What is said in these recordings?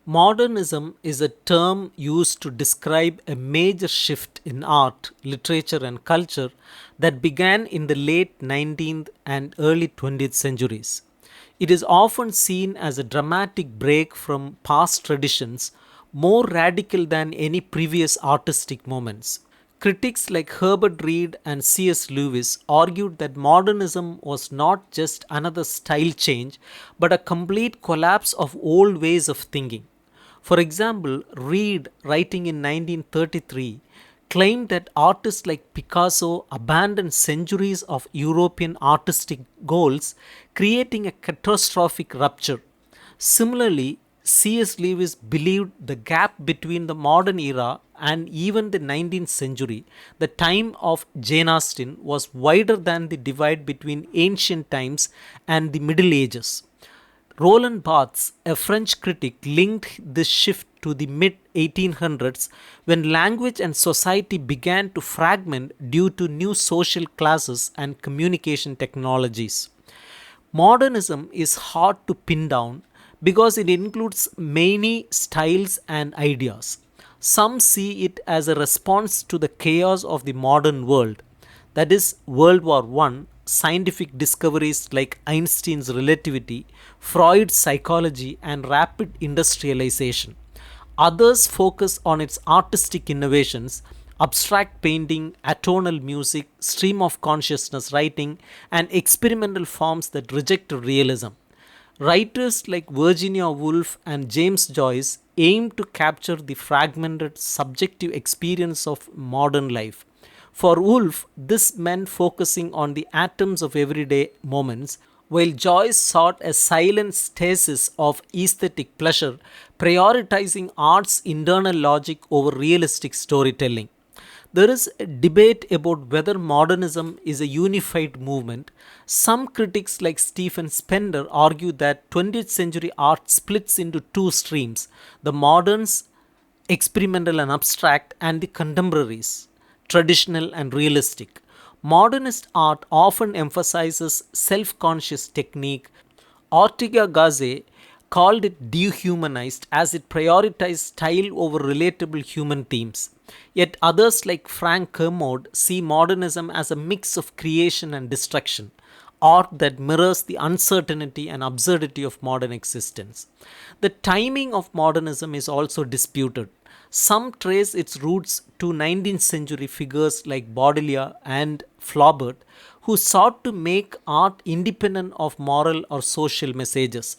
Modernism is a term used to describe a major shift in art, literature, and culture that began in the late 19th and early 20th centuries. It is often seen as a dramatic break from past traditions, more radical than any previous artistic moments. Critics like Herbert Reed and C.S. Lewis argued that modernism was not just another style change, but a complete collapse of old ways of thinking. For example, Reed, writing in 1933, claimed that artists like Picasso abandoned centuries of European artistic goals, creating a catastrophic rupture. Similarly, C.S. Lewis believed the gap between the modern era and even the 19th century, the time of Jane Austen, was wider than the divide between ancient times and the Middle Ages. Roland Barthes, a French critic, linked this shift to the mid 1800s when language and society began to fragment due to new social classes and communication technologies. Modernism is hard to pin down because it includes many styles and ideas. Some see it as a response to the chaos of the modern world, that is, World War I, scientific discoveries like Einstein's relativity, Freud's psychology, and rapid industrialization. Others focus on its artistic innovations, abstract painting, atonal music, stream of consciousness writing, and experimental forms that reject realism. Writers like Virginia Woolf and James Joyce aim to capture the fragmented subjective experience of modern life. For Woolf, this meant focusing on the atoms of everyday moments, while Joyce sought a silent stasis of aesthetic pleasure, prioritizing art's internal logic over realistic storytelling. There is a debate about whether modernism is a unified movement. Some critics, like Stephen Spender, argue that 20th century art splits into two streams: the moderns, experimental and abstract, and the contemporaries, traditional and realistic. Modernist art often emphasizes self conscious technique. Ortega Gasset called it dehumanized as it prioritized style over relatable human themes. Yet others like Frank Kermode see modernism as a mix of creation and destruction, art that mirrors the uncertainty and absurdity of modern existence. The timing of modernism is also disputed. Some trace its roots to 19th century figures like Baudelaire and Flaubert, who sought to make art independent of moral or social messages.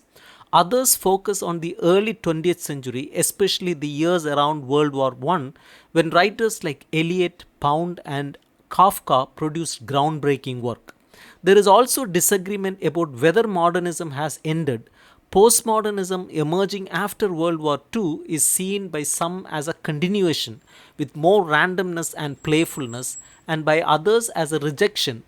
Others focus on the early 20th century, especially the years around World War I, when writers like Eliot, Pound, and Kafka produced groundbreaking work. There is also disagreement about whether modernism has ended. Postmodernism, emerging after World War II, is seen by some as a continuation with more randomness and playfulness, and by others as a rejection.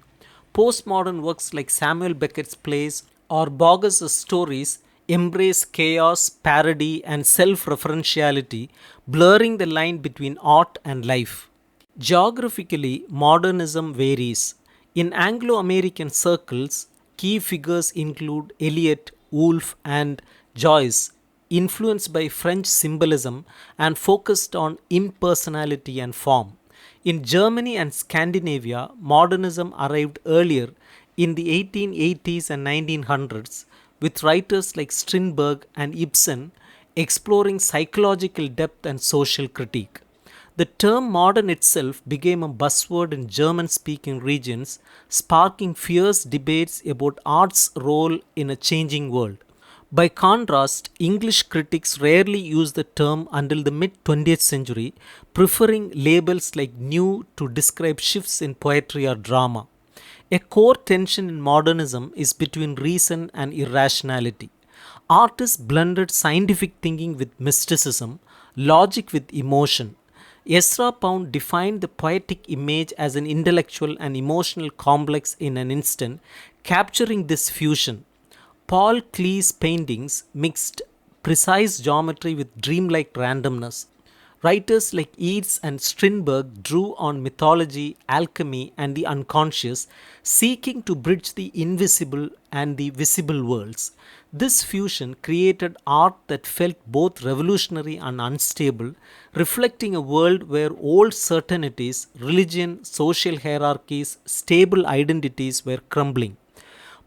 Postmodern works like Samuel Beckett's plays or Borges's stories embrace chaos, parody, and self referentiality, blurring the line between art and life. Geographically, modernism varies. In Anglo American circles, key figures include Eliot, Woolf, and Joyce, influenced by French symbolism and focused on impersonality and form. In Germany and Scandinavia, modernism arrived earlier in the 1880s and 1900s, with writers like Strindberg and Ibsen exploring psychological depth and social critique. The term modern itself became a buzzword in German speaking regions, sparking fierce debates about art's role in a changing world. By contrast, English critics rarely used the term until the mid 20th century, preferring labels like new to describe shifts in poetry or drama. A core tension in modernism is between reason and irrationality. Artists blended scientific thinking with mysticism, logic with emotion. Ezra Pound defined the poetic image as an intellectual and emotional complex in an instant, capturing this fusion. Paul Klee's paintings mixed precise geometry with dreamlike randomness. Writers like Yeats and Strindberg drew on mythology, alchemy, and the unconscious, seeking to bridge the invisible and the visible worlds. This fusion created art that felt both revolutionary and unstable, reflecting a world where old certainties, religion, social hierarchies, stable identities were crumbling.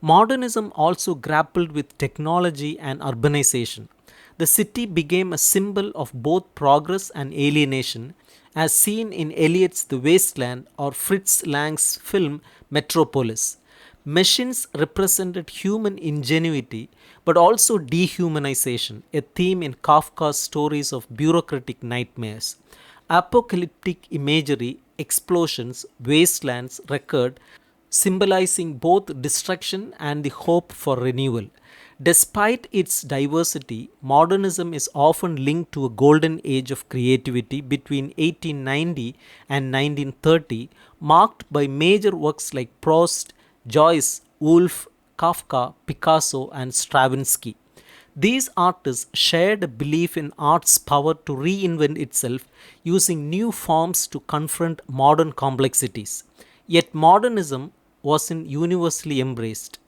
Modernism also grappled with technology and urbanization. The city became a symbol of both progress and alienation, as seen in Eliot's The Wasteland or Fritz Lang's film Metropolis. Machines represented human ingenuity but also dehumanization, a theme in Kafka's stories of bureaucratic nightmares. Apocalyptic imagery, explosions, wastelands recurred, symbolizing both destruction and the hope for renewal. Despite its diversity, modernism is often linked to a golden age of creativity between 1890 and 1930, marked by major works like Proust, Joyce, Woolf, Kafka, Picasso, and Stravinsky. These artists shared a belief in art's power to reinvent itself, using new forms to confront modern complexities. Yet modernism wasn't universally embraced.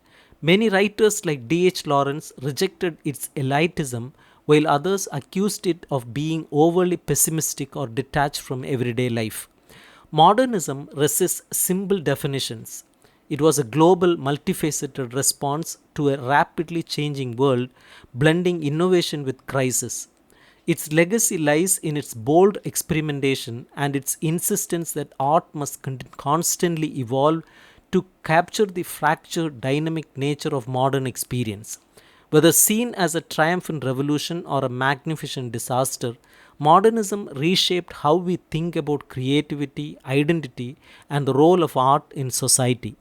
Many writers like D.H. Lawrence rejected its elitism, while others accused it of being overly pessimistic or detached from everyday life. Modernism resists simple definitions. It was a global, multifaceted response to a rapidly changing world, blending innovation with crisis. Its legacy lies in its bold experimentation and its insistence that art must constantly evolve to capture the fractured, dynamic nature of modern experience. Whether seen as a triumphant revolution or a magnificent disaster, modernism reshaped how we think about creativity, identity, and the role of art in society.